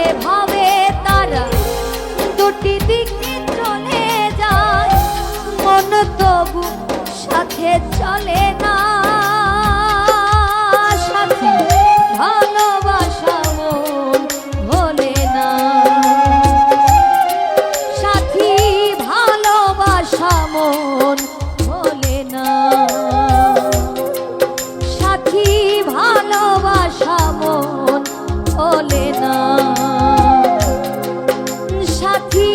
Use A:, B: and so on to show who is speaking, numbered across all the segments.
A: এভাবে তারা দুটি দিকে চলে যায়, মন তবু সাথে চলে না। সাথে ভালোবাসা মন ভোলে না, সাথী ভালোবাসা মন ভোলে না, সাথী ভালোবাসা মন ভোলে না, সাথী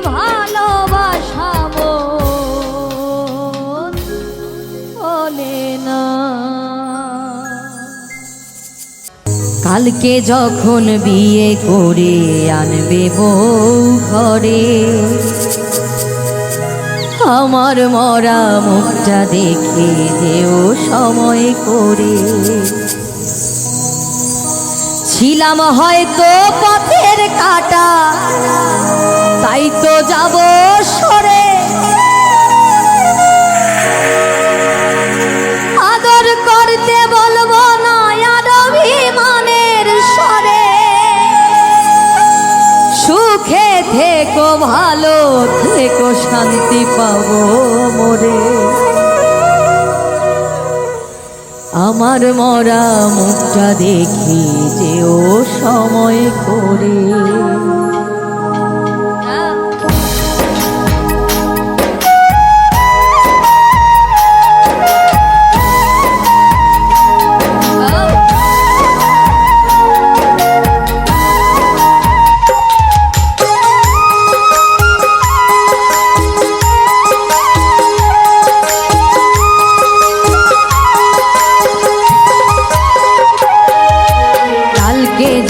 A: ভালোবাসা মন ভোলে না। কালকে যখন বিয়ে করে আনবে বউ ঘরে, আমার মরা মুখটা দেখে যেও সময় করে। ছিলাম হয়তো পথের কাটা, তাই তো যাব সরে, আদর করতে বলবো না আর অভিমানের স্বরে। সুখে থেকো ভালো থেকো শান্তি পাবো মোরে, আমার মরা মুখটা দেখি যেও সময় করে।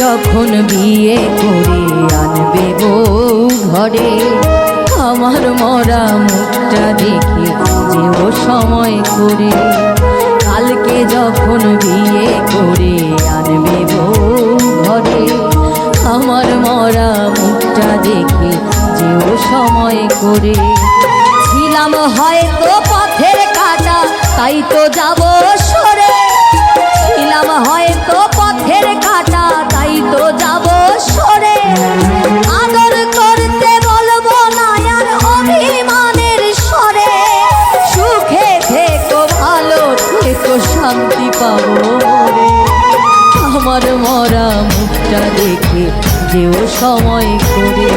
A: যখন বিয়ে করে আনবে বউ ঘরে, আমার মরা মুখটা দেখে যেও সময় করে। কালকে যখন বিয়ে করে আনবে বউ ঘরে, আমার মরা মুখটা দেখে যেও সময় করে। ছিলাম হয়তো পথের কাটা, তাই তো যাব সরে, ছিলাম হয়তো পথের কাটা, তাই তো যাব সরে। আদর করতে বলবো না আর অভিমানের স্বরে, সুখে থেকো ভালো থেকো শান্তি পাবো রে, আমার মরা মুখটা দেখে যেও সময় করে,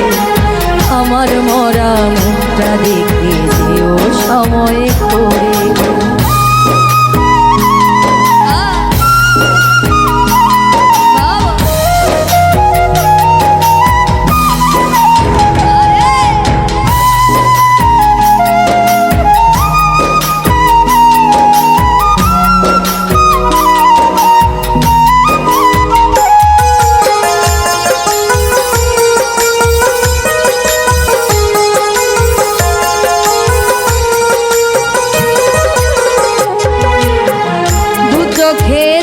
A: আমার মরা মুখটা দেখে যেও সময় করে।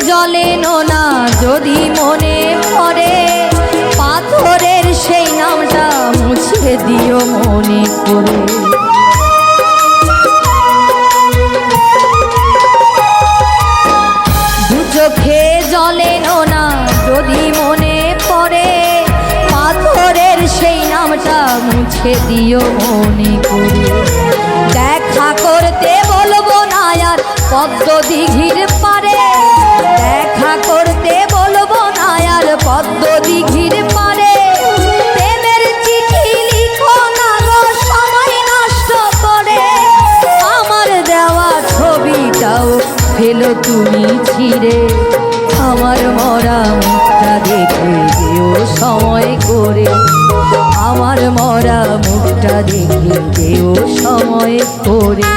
A: জলে না যদি মনে পড়ে, পাথরের সেই নামটা মুছে দিও মনে করে। দু চোখে জলে না যদি মনে পড়ে, পাথরের সেই নামটা মুছে দিও মনে করে। দেখা করতে বলবো না আর পদ্ম দিঘির পারে, দেখা করতে বলবো না আর পদ্ম দিঘির পারে। প্রেমের চিঠি লিখো না গো সময় নষ্ট করে, আমার দেওয়া ছবিটাও ফেলো তুমি ছিঁড়ে, আমার মরা মুখটা দেখে যেও সময় করে, আমার মরা মুখটা দেখে যেও সময় করে।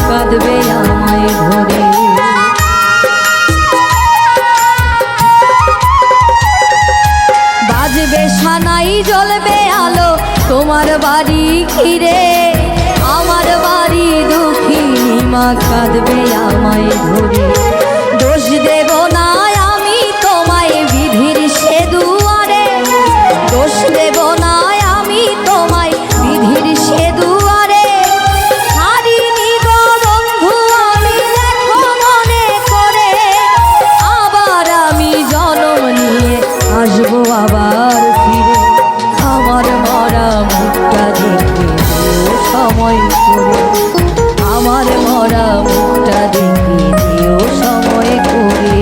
A: কাঁদবে আমায় ধরে। বাজবে সানাই জ্বলবে আলো তোমার বাড়ি ঘিরে, আমার বাড়ি দুঃখিনী মা কাঁদবে আমায় ধরে। দোষ দেব না আমি তোমায় বিধির সে দুয়ারে, দোষ দেব না আমি তোমায় বিধির সে দুয়ারে। হারিনি গো বন্ধু আমি দেখো মনে করে, আবার আমি জন্ম নিয়ে আসবো আবার ফিরে। আমার মরা মুখটা দেখে দিও সময় করে, আমার মরা মুখটা দেখে দিও সময় করে।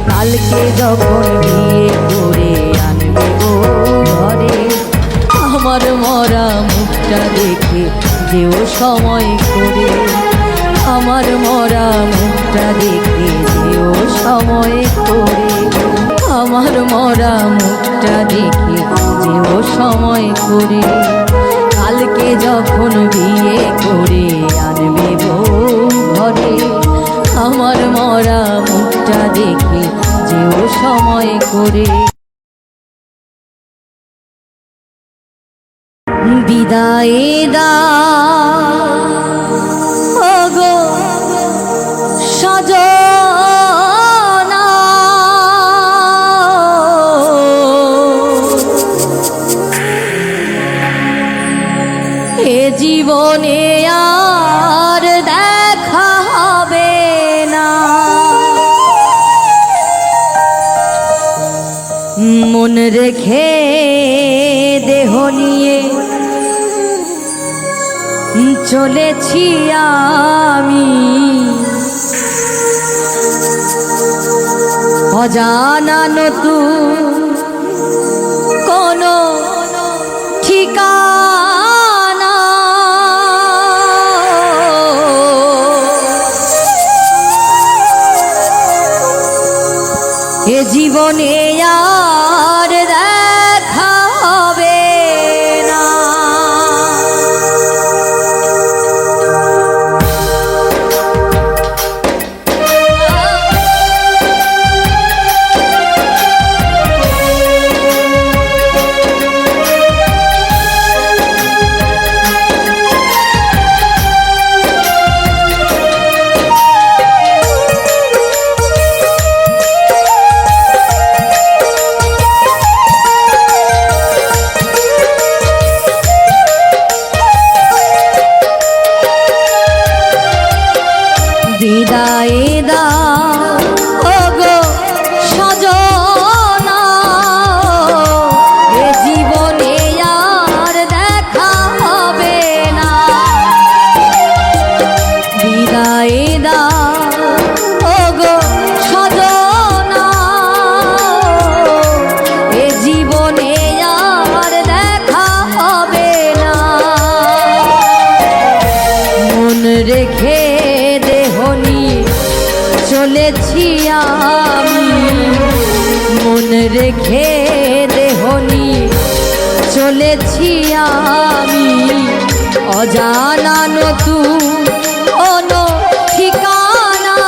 A: কালকে যখন বিয়ে করে আনবে গো ঘরে, আমার মরা মুখটা দেখে দিও সময় করে, আমার মরা মুখটা দেখে দিও সময় করে, আমার মরা মুখটা দেখে দিও সময় করে। কালকে যখন বিয়ে করে আনবে বউ ঘরে, আমার মরা মুখটা দেখে যেও সময় করে। বিদায় দাও ওগো সজনা, এ জীবনে আর দেখা হবে না। মন রেখে দেহ নিয়ে চলেছি আমি, অজানা নতুন কোনো ঠিকানা। এ জীবনে আর দেখা হবে না। বিদায় দাও ওগো সজনা, এ জীবনে আর দেখা হবে না। বিদায় দাও ওগো সজনা, এ জীবনে আর দেখা হবে না। মন রেখে চলেছি আমি, মন রেখে দেহ নিয়ে চলেছি আমি, অজানা নতুন কোনো ঠিকানা।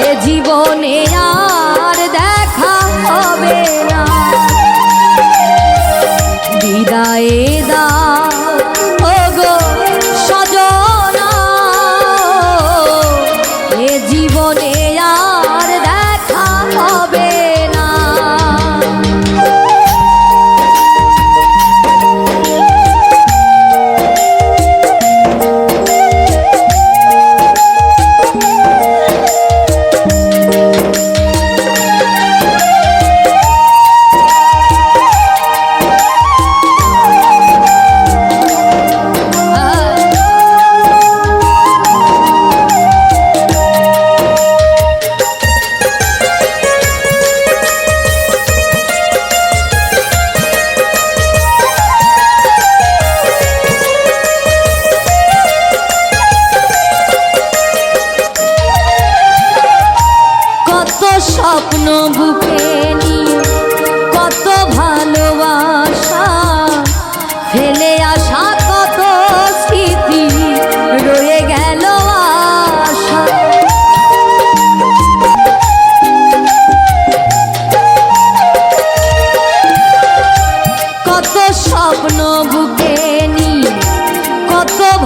A: এ জীবনে আর দেখা হবে না। বিদায় দাও ওগো সজনা, এ জীবনে আর দেখা হবে না।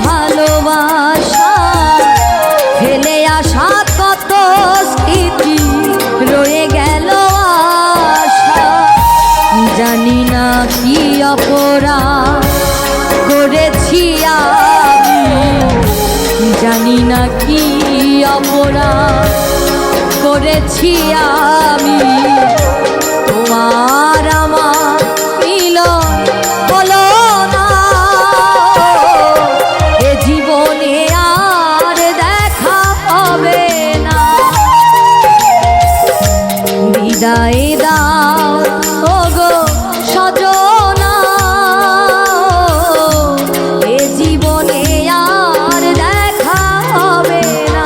A: ভালোবাসা ফেলে আসা কত স্মৃতি রয়ে গেল আশা। জানি না কি অপরাধ করেছি আমি, জানি না কি অপরাধ করেছি আমি। তোমার আমার মিলন হলো না, এ জীবনে আর দেখা হবে না। বিদায় দাও ওগো সজনা, এ জীবনে আর দেখা হবে না।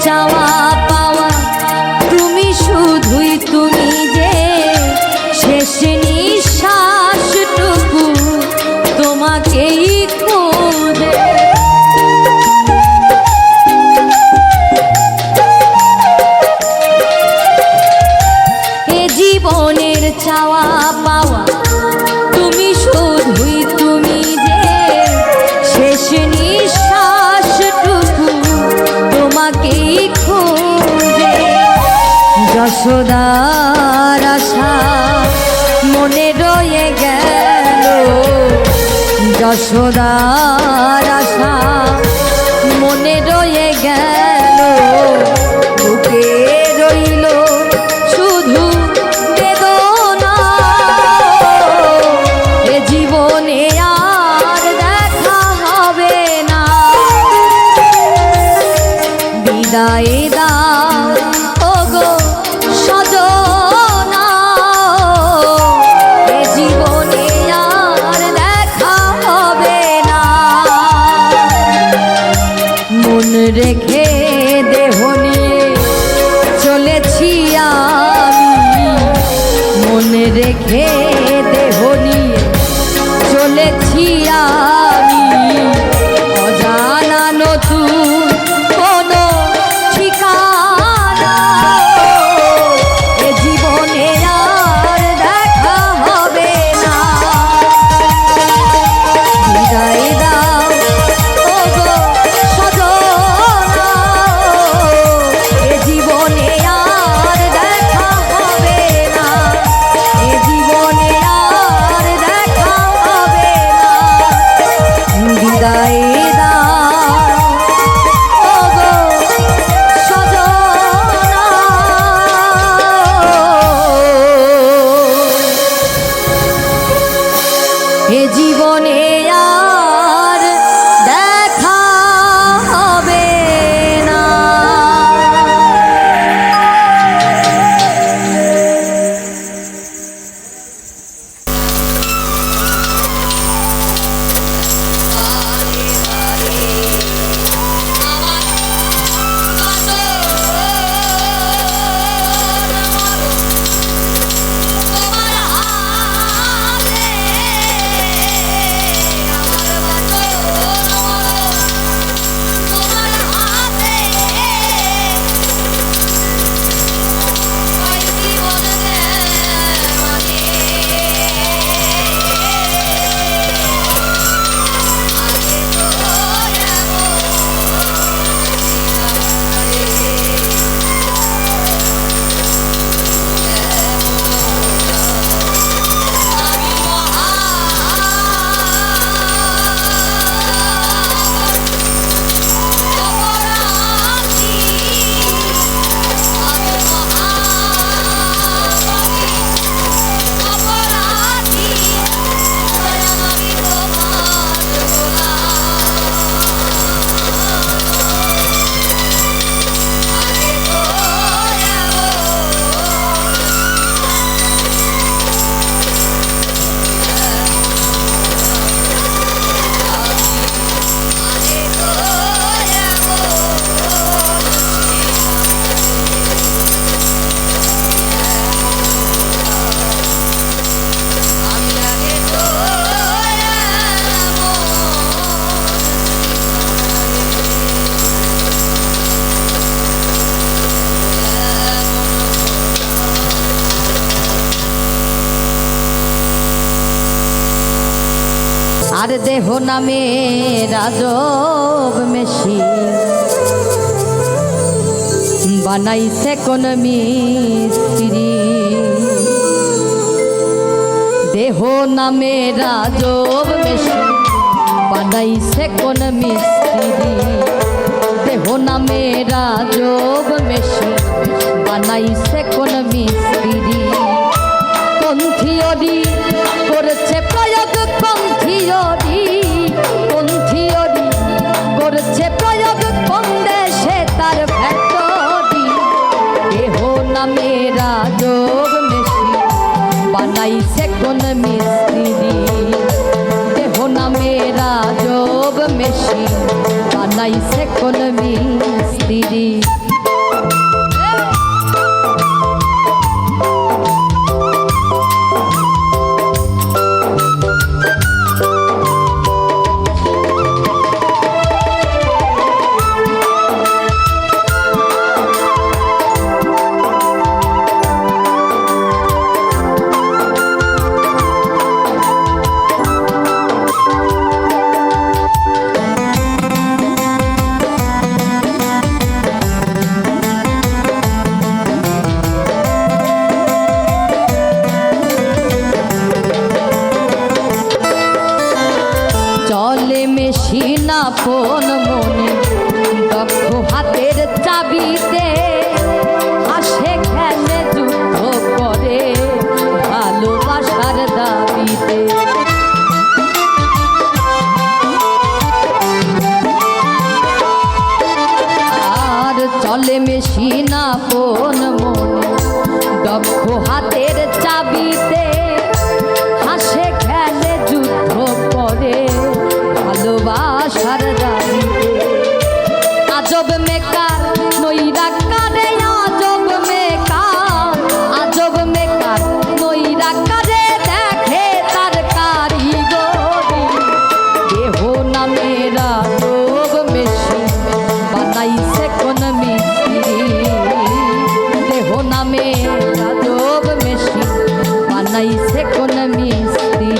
A: চাওয়া পাওয়া তুমি শুধুই তুমি যে, শেষ নিঃশ্বাসটুকু তোমাকেই খুঁজে। এ জীবনের চাওয়া পাওয়া তুমি শুধুই তুমি যে, শেষ নিঃশ্বাসটুকু তোমাকেই খুঁজে। যশোদার আশা মনে রয়ে গেল, যশোদার আশা মনে রয়ে গেল। বুকে রইল শুধু বেদনা, এ জীবনে আর দেখা হবে না। বিদায় দাও ওগো সজনা, এ জীবনে আর দেখা হবে না। মন রেখে দেহ নিয়ে চলেছি আমি, মন রেখে দেহ নিয়ে চলেছি আমি। অজানা নতুন কোনো ঠিকানা, এ জীবনে আর দেখা হবে না। বিদায় দাও ওগো সজনা, এ জীবনে আর দেখা হবে না, এ জীবনে আর দেহ নামে রাজব মেশি বানাইছে কোন মিস্ত্রি দেহ নামে রাজব মেশি বানাইছে কোন মিস্ত্রি দেহ নামে রাজব মেশি বানাইছে কোন মিস্ত্রি কোন থিওরি করেছে প্রয়োগ কোন থিওরি করেছে প্রয়োগ কোন দেশে তার ফ্যাক্টরি দেহ নামে রাজব মেশি বানাইছে কোন মিস্ত্রি দেহ নামে রাজব মেশি বানাইছে কোন মিস্ত্রি চলে মেশিন আপন মনে দক্ষ হাতের চাবিতে হাসে খেলে যুদ্ধ করে ভালোবাসার দাবিতে আর চলে মেশিন আপন মনে দক্ষ হাতের চাবিতে হাসে খেলে যুদ্ধ করে ভালোবাসার দাবিতে আজব মেকার নইরা কারে আজব মেকার নইরা কারে দেখে তার কারিগরি দেহ নামে রাজব মেশি বানাইছে কোন মিস্ত্রি দেহ নামে রাজব মেশি বানাইছে কোন মিস্ত্রি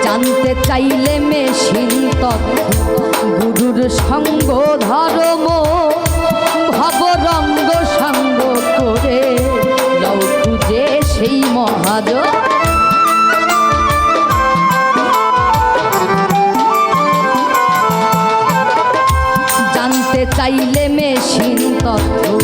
A: জানতে চাইলে মেশিন গুরুর সঙ্গ ধর্ম ভবরঙ্গ সঙ্গ করে লও খুঁজে সেই মহাজ জানতে চাইলে মেশিন তত্ত্ব